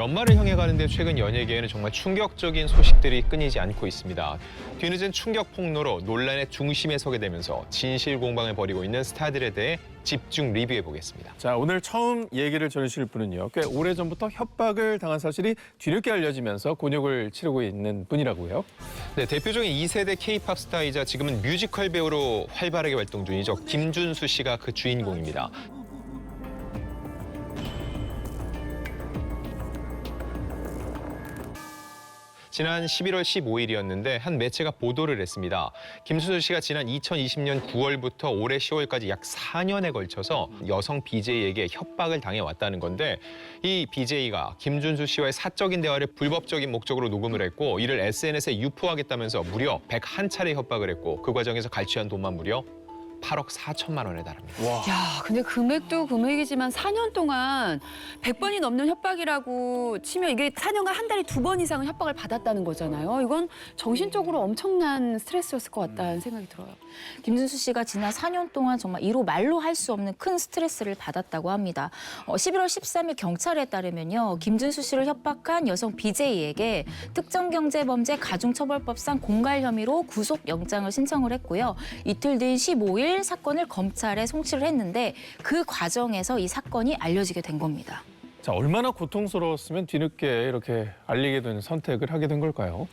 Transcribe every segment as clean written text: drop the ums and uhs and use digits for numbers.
연말을 향해 가는데 최근 연예계에는 정말 충격적인 소식들이 끊이지 않고 있습니다. 뒤늦은 충격 폭로로 논란의 중심에 서게 되면서 진실 공방을 벌이고 있는 스타들에 대해 집중 리뷰해 보겠습니다. 자, 오늘 처음 얘기를 전해주실 분은요. 꽤 오래전부터 협박을 당한 사실이 뒤늦게 알려지면서 곤욕을 치르고 있는 분이라고요. 네, 대표적인 2세대 K-팝 스타이자 지금은 뮤지컬 배우로 활발하게 활동 중이죠. 김준수 씨가 그 주인공입니다. 지난 11월 15일이었는데 한 매체가 보도를 했습니다. 김준수 씨가 지난 2020년 9월부터 올해 10월까지 약 4년에 걸쳐서 여성 BJ에게 협박을 당해왔다는 건데 이 BJ가 김준수 씨와의 사적인 대화를 불법적인 목적으로 녹음을 했고 이를 SNS에 유포하겠다면서 무려 101차례 협박을 했고 그 과정에서 갈취한 돈만 무려 8억 4천만 원에 달합니다. 와. 야, 근데 금액도 금액이지만 4년 동안 100번이 넘는 협박이라고 치면 이게 4년간 한 달에 2번 이상은 협박을 받았다는 거잖아요. 이건 정신적으로 엄청난 스트레스였을 것 같다는 생각이 들어요. 김준수 씨가 지난 4년 동안 정말 이로 말로 할 수 없는 큰 스트레스를 받았다고 합니다. 11월 13일 경찰에 따르면요. 김준수 씨를 협박한 여성 BJ에게 특정경제범죄 가중처벌법상 공갈 혐의로 구속영장을 신청을 했고요. 이틀 뒤인 15일 사건을 검찰에 송치를 했는데 그 과정에서 이 사건이 알려지게 된 겁니다. 자, 얼마나 고통스러웠으면 뒤늦게 이렇게 알리게 된 선택을 하게 된 걸까요?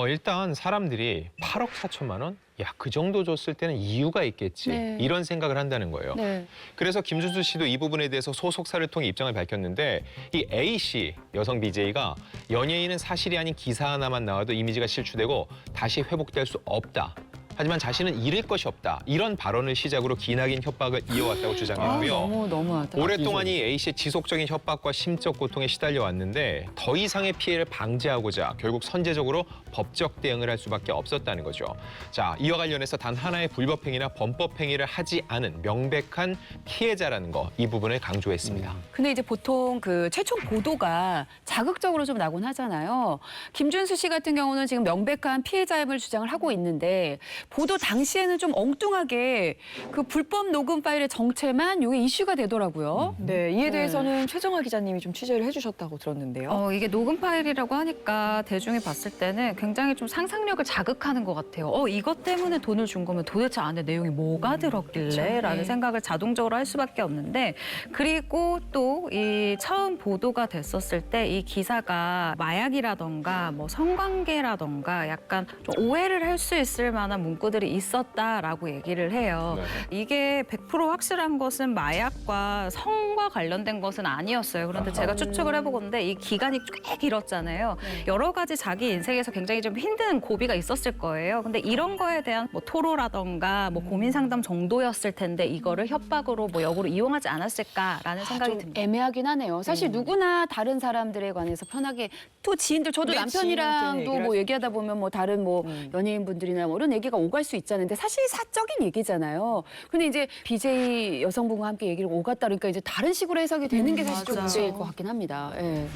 일단 사람들이 8억 4천만 원? 야, 그 정도 줬을 때는 이유가 있겠지. 네. 이런 생각을 한다는 거예요. 네. 그래서 김준수 씨도 이 부분에 대해서 소속사를 통해 입장을 밝혔는데 이 A씨, 여성 BJ가 연예인은 사실이 아닌 기사 하나만 나와도 이미지가 실추되고 다시 회복될 수 없다. 하지만 자신은 잃을 것이 없다. 이런 발언을 시작으로 기나긴 협박을 이어왔다고 주장했고요. 너무 너무하다. 오랫동안 이 A씨의 지속적인 협박과 심적 고통에 시달려왔는데 더 이상의 피해를 방지하고자 결국 선제적으로 법적 대응을 할 수밖에 없었다는 거죠. 자, 이와 관련해서 단 하나의 불법 행위나 범법 행위를 하지 않은 명백한 피해자라는 거, 이 부분을 강조했습니다. 근데 이제 보통 그 최초 보도가 자극적으로 좀 나곤 하잖아요. 김준수 씨 같은 경우는 지금 명백한 피해자임을 주장을 하고 있는데 보도 당시에는 좀 엉뚱하게 그 불법 녹음 파일의 정체만 이게 이슈가 되더라고요. 네, 이에 대해서는 최정화 기자님이 좀 취재를 해주셨다고 들었는데요. 이게 녹음 파일이라고 하니까 대중이 봤을 때는 굉장히 좀 상상력을 자극하는 것 같아요. 이것 때문에 돈을 준 거면 도대체 안에 내용이 뭐가 들었길래? 라는 생각을 자동적으로 할 수밖에 없는데 그리고 또 이 처음 보도가 됐었을 때 이 기사가 마약이라던가 뭐 성관계라던가 약간 좀 오해를 할 수 있을 만한 문구들이 있었다라고 얘기를 해요. 이게 100% 확실한 것은 마약과 성과 관련된 것은 아니었어요. 그런데 제가 추측을 해보건데 이 기간이 꽤 길었잖아요. 여러 가지 자기 인생에서 굉장히 좀 힘든 고비가 있었을 거예요. 근데 이런 거에 대한 뭐 토로라던가 뭐 고민 상담 정도였을 텐데 이거를 협박으로 뭐 역으로 이용하지 않았을까라는 생각이 좀 듭니다. 애매하긴 하네요. 사실 누구나 다른 사람들에 관해서 편하게 또 지인들 저도 내 남편이랑도 지인한테 뭐 얘기를 얘기하다 보면 뭐 다른 뭐 연예인분들이나 뭐 이런 얘기가 오갈 수 있잖아요. 근데 사실 사적인 얘기잖아요. 근데 이제 BJ 여성분과 함께 얘기를 오갔다 그러니까 이제 다른 식으로 해석이 되는 게 사실 좀 맞아요. 문제일 것 같긴 합니다. 예.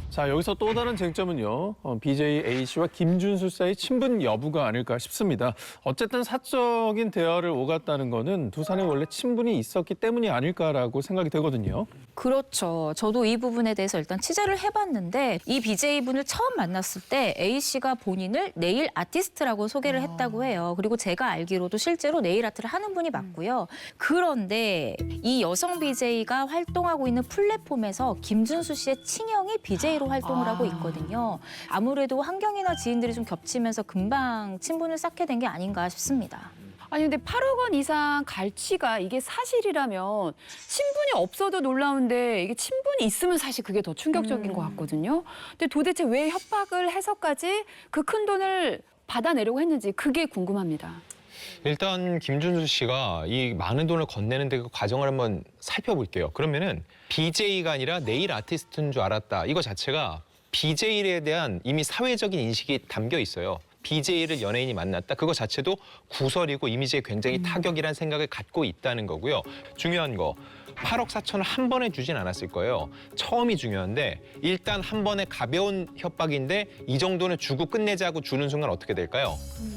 자, 여기서 또 다른 쟁점은요. BJ A씨와 김준수 사이 친분 여부가 아닐까 싶습니다. 어쨌든 사적인 대화를 오갔다는 거는 두 사람이 원래 친분이 있었기 때문이 아닐까라고 생각이 되거든요. 그렇죠. 저도 이 부분에 대해서 일단 취재를 해봤는데 이 BJ분을 처음 만났을 때 A씨가 본인을 네일 아티스트라고 소개를 했다고 해요. 그리고 제가 알기로도 실제로 네일 아트를 하는 분이 맞고요. 그런데 이 여성 BJ가 활동하고 있는 플랫폼에서 김준수 씨의 친형이 BJ로 활동을 하고 있거든요. 아무래도 환경이나 지인들이 좀 겹치면서 금방 친분을 쌓게 된 게 아닌가 싶습니다. 아니 근데 8억 원 이상 갈취가 이게 사실이라면 친분이 없어도 놀라운데 이게 친분이 있으면 사실 그게 더 충격적인 것 같거든요. 근데 도대체 왜 협박을 해서까지 그 큰 돈을 받아내려고 했는지 그게 궁금합니다. 일단 김준수 씨가 이 많은 돈을 건네는데 그 과정을 한번 살펴볼게요. 그러면은 BJ가 아니라 네일 아티스트인 줄 알았다. 이거 자체가 BJ에 대한 이미 사회적인 인식이 담겨 있어요. BJ를 연예인이 만났다. 그거 자체도 구설이고 이미지에 굉장히 타격이라는 생각을 갖고 있다는 거고요. 중요한 거, 8억 4천을 한 번에 주진 않았을 거예요. 처음이 중요한데 일단 한 번에 가벼운 협박인데 이 정도는 주고 끝내자고 주는 순간 어떻게 될까요?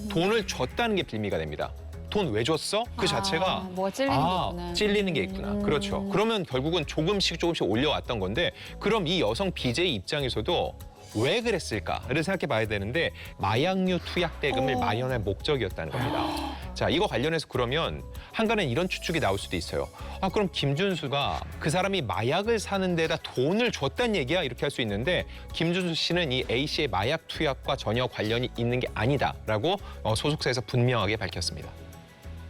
돈을 줬다는 게 빌미가 됩니다. 돈 왜 줬어? 그 자체가 뭐가 찔리는 게 있구나. 찔리는 게 있구나. 그렇죠. 그러면 결국은 조금씩 올려왔던 건데 그럼 이 여성 BJ 입장에서도 왜 그랬을까를 생각해 봐야 되는데 마약류 투약 대금을 마련할 목적이었다는 겁니다. 자, 이거 관련해서 그러면 한간엔 이런 추측이 나올 수도 있어요. 아, 그럼 김준수가 그 사람이 마약을 사는 데다 돈을 줬다는 얘기야? 이렇게 할 수 있는데 김준수 씨는 이 A 씨의 마약 투약과 전혀 관련이 있는 게 아니다라고 소속사에서 분명하게 밝혔습니다.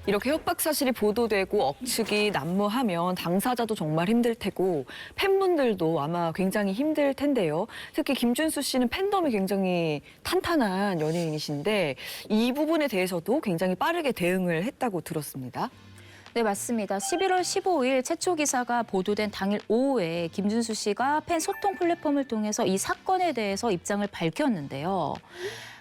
이렇게 협박 사실이 보도되고 억측이 난무하면 당사자도 정말 힘들 테고 팬분들도 아마 굉장히 힘들 텐데요. 특히 김준수 씨는 팬덤이 굉장히 탄탄한 연예인이신데 이 부분에 대해서도 굉장히 빠르게 대응을 했다고 들었습니다. 네, 맞습니다. 11월 15일 최초 기사가 보도된 당일 오후에 김준수 씨가 팬 소통 플랫폼을 통해서 이 사건에 대해서 입장을 밝혔는데요.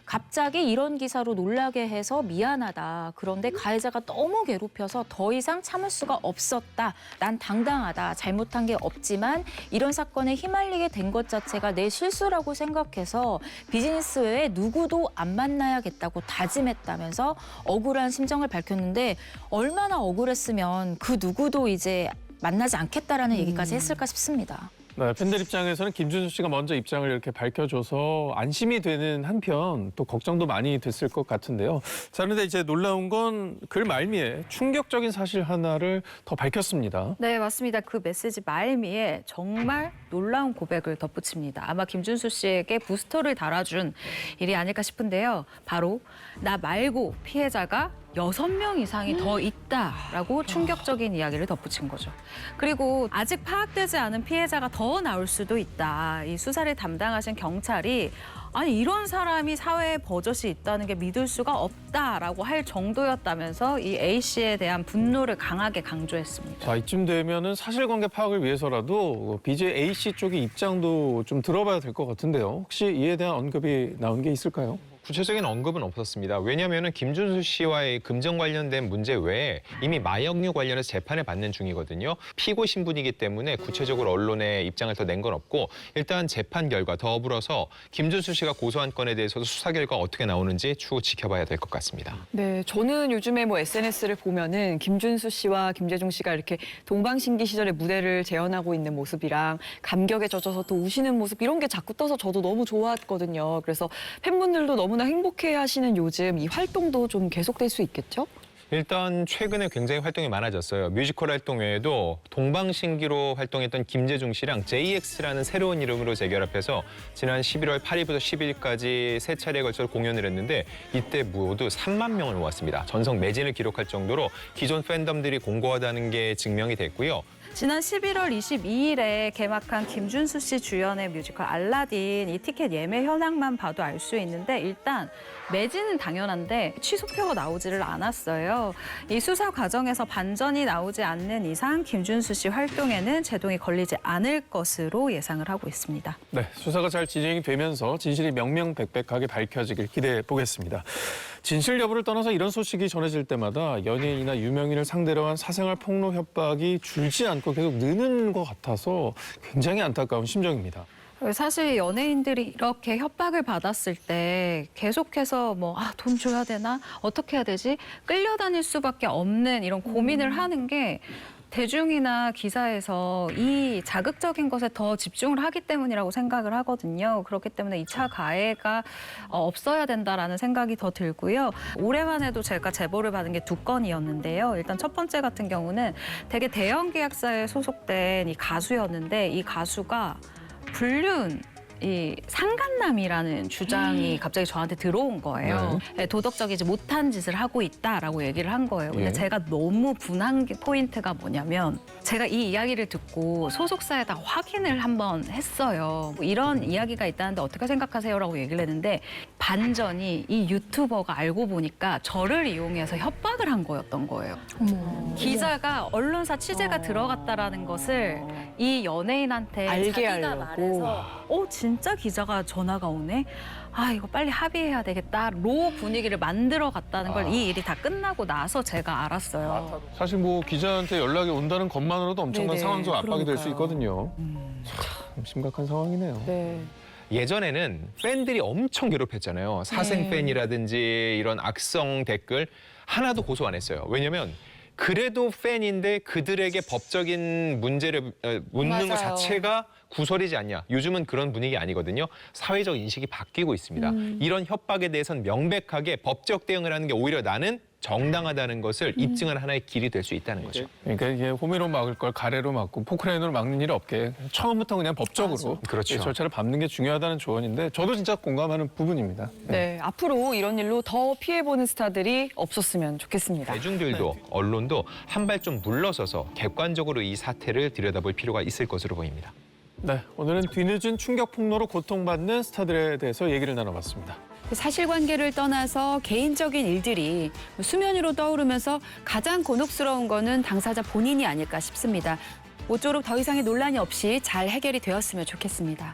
갑자기 이런 기사로 놀라게 해서 미안하다. 그런데 가해자가 너무 괴롭혀서 더 이상 참을 수가 없었다. 난 당당하다. 잘못한 게 없지만 이런 사건에 휘말리게 된 것 자체가 내 실수라고 생각해서 비즈니스 외에 누구도 안 만나야겠다고 다짐했다면서 억울한 심정을 밝혔는데 얼마나 억울했으면 그 누구도 이제 만나지 않겠다라는 얘기까지 했을까 싶습니다. 네, 팬들 입장에서는 김준수 씨가 먼저 입장을 이렇게 밝혀줘서 안심이 되는 한편 또 걱정도 많이 됐을 것 같은데요. 자, 그런데 이제 놀라운 건 글 말미에 충격적인 사실 하나를 더 밝혔습니다. 네, 맞습니다. 그 메시지 말미에 정말 놀라운 고백을 덧붙입니다. 아마 김준수 씨에게 부스터를 달아준 일이 아닐까 싶은데요. 바로 나 말고 피해자가 6명 이상이 더 있다라고 충격적인 이야기를 덧붙인 거죠. 그리고 아직 파악되지 않은 피해자가 더 나올 수도 있다. 이 수사를 담당하신 경찰이 아니 이런 사람이 사회에 버젓이 있다는 게 믿을 수가 없다라고 할 정도였다면서 이 A 씨에 대한 분노를 강하게 강조했습니다. 자, 이쯤 되면은 사실관계 파악을 위해서라도 BJ A 씨 쪽의 입장도 좀 들어봐야 될 것 같은데요. 혹시 이에 대한 언급이 나온 게 있을까요? 구체적인 언급은 없었습니다. 왜냐하면 김준수 씨와의 금전 관련된 문제 외에 이미 마약류 관련해서 재판을 받는 중이거든요. 피고 신분이기 때문에 구체적으로 언론에 입장을 더 낸 건 없고 일단 재판 결과 더불어서 김준수 씨가 고소한 건에 대해서도 수사 결과 어떻게 나오는지 추후 지켜봐야 될 것 같습니다. 네, 저는 요즘에 뭐 SNS를 보면은 김준수 씨와 김재중 씨가 이렇게 동방신기 시절의 무대를 재현하고 있는 모습이랑 감격에 젖어서 또 우시는 모습 이런 게 자꾸 떠서 저도 너무 좋았거든요. 그래서 팬분들도 너무나 행복해하시는 요즘 이 활동도 좀 계속될 수 있겠죠? 일단 최근에 굉장히 활동이 많아졌어요. 뮤지컬 활동 외에도 동방신기로 활동했던 김재중 씨랑 JX라는 새로운 이름으로 재결합해서 지난 11월 8일부터 10일까지 3차례에 걸쳐서 공연을 했는데 이때 모두 3만 명을 모았습니다. 전성 매진을 기록할 정도로 기존 팬덤들이 공고하다는 게 증명이 됐고요. 지난 11월 22일에 개막한 김준수 씨 주연의 뮤지컬 알라딘 이 티켓 예매 현황만 봐도 알 수 있는데 일단 매진은 당연한데 취소표가 나오지를 않았어요. 이 수사 과정에서 반전이 나오지 않는 이상 김준수 씨 활동에는 제동이 걸리지 않을 것으로 예상을 하고 있습니다. 네, 수사가 잘 진행이 되면서 진실이 명명백백하게 밝혀지길 기대해 보겠습니다. 진실 여부를 떠나서 이런 소식이 전해질 때마다 연예인이나 유명인을 상대로 한 사생활 폭로 협박이 줄지 않고 계속 느는 것 같아서 굉장히 안타까운 심정입니다. 사실 연예인들이 이렇게 협박을 받았을 때 계속해서 돈 줘야 되나? 어떻게 해야 되지? 끌려다닐 수밖에 없는 이런 고민을 하는 게 대중이나 기사에서 이 자극적인 것에 더 집중을 하기 때문이라고 생각을 하거든요. 그렇기 때문에 2차 가해가 없어야 된다라는 생각이 더 들고요. 올해만 해도 제가 제보를 받은 게 2건이었는데요. 일단 첫 번째 같은 경우는 되게 대형 계약사에 소속된 이 가수였는데 이 가수가 불륜 이 상간남이라는 주장이 갑자기 저한테 들어온 거예요. 네, 도덕적이지 못한 짓을 하고 있다라고 얘기를 한 거예요. 근데 예. 제가 너무 분한 게 포인트가 뭐냐면 제가 이 이야기를 듣고 소속사에다 확인을 한번 했어요. 뭐 이런 이야기가 있다는데 어떻게 생각하세요라고 얘기를 했는데 반전이 이 유튜버가 알고 보니까 저를 이용해서 협박을 한 거였던 거예요. 기자가 언론사 취재가 들어갔다라는 것을 이 연예인한테 알게 자기가 하려고. 말해서 진짜 기자가 전화가 오네? 아, 이거 빨리 합의해야 되겠다로 분위기를 만들어 갔다는 걸 이 일이 다 끝나고 나서 제가 알았어요. 사실 뭐 기자한테 연락이 온다는 것만으로도 엄청난 네네, 상황적 압박이 될 수 그러니까요. 있거든요. 참 심각한 상황이네요. 네. 예전에는 팬들이 엄청 괴롭혔잖아요. 사생 팬이라든지 이런 악성 댓글. 하나도 고소 안 했어요. 왜냐면 그래도 팬인데 그들에게 법적인 문제를 묻는 것 맞아요. 자체가 구설이지 않냐. 요즘은 그런 분위기 아니거든요. 사회적 인식이 바뀌고 있습니다. 이런 협박에 대해서는 명백하게 법적 대응을 하는 게 오히려 나는 정당하다는 것을 입증하는 하나의 길이 될 수 있다는 거죠. 그러니까 이게 호미로 막을 걸 가래로 막고 포크레인으로 막는 일이 없게 처음부터 그냥 법적으로 그렇죠. 절차를 밟는 게 중요하다는 조언인데 저도 진짜 공감하는 부분입니다. 네, 앞으로 이런 일로 더 피해보는 스타들이 없었으면 좋겠습니다. 대중들도 언론도 한 발 좀 물러서서 객관적으로 이 사태를 들여다볼 필요가 있을 것으로 보입니다. 네, 오늘은 뒤늦은 충격 폭로로 고통받는 스타들에 대해서 얘기를 나눠봤습니다. 사실관계를 떠나서 개인적인 일들이 수면 위로 떠오르면서 가장 곤혹스러운 거는 당사자 본인이 아닐까 싶습니다. 모쪼록 더 이상의 논란이 없이 잘 해결이 되었으면 좋겠습니다.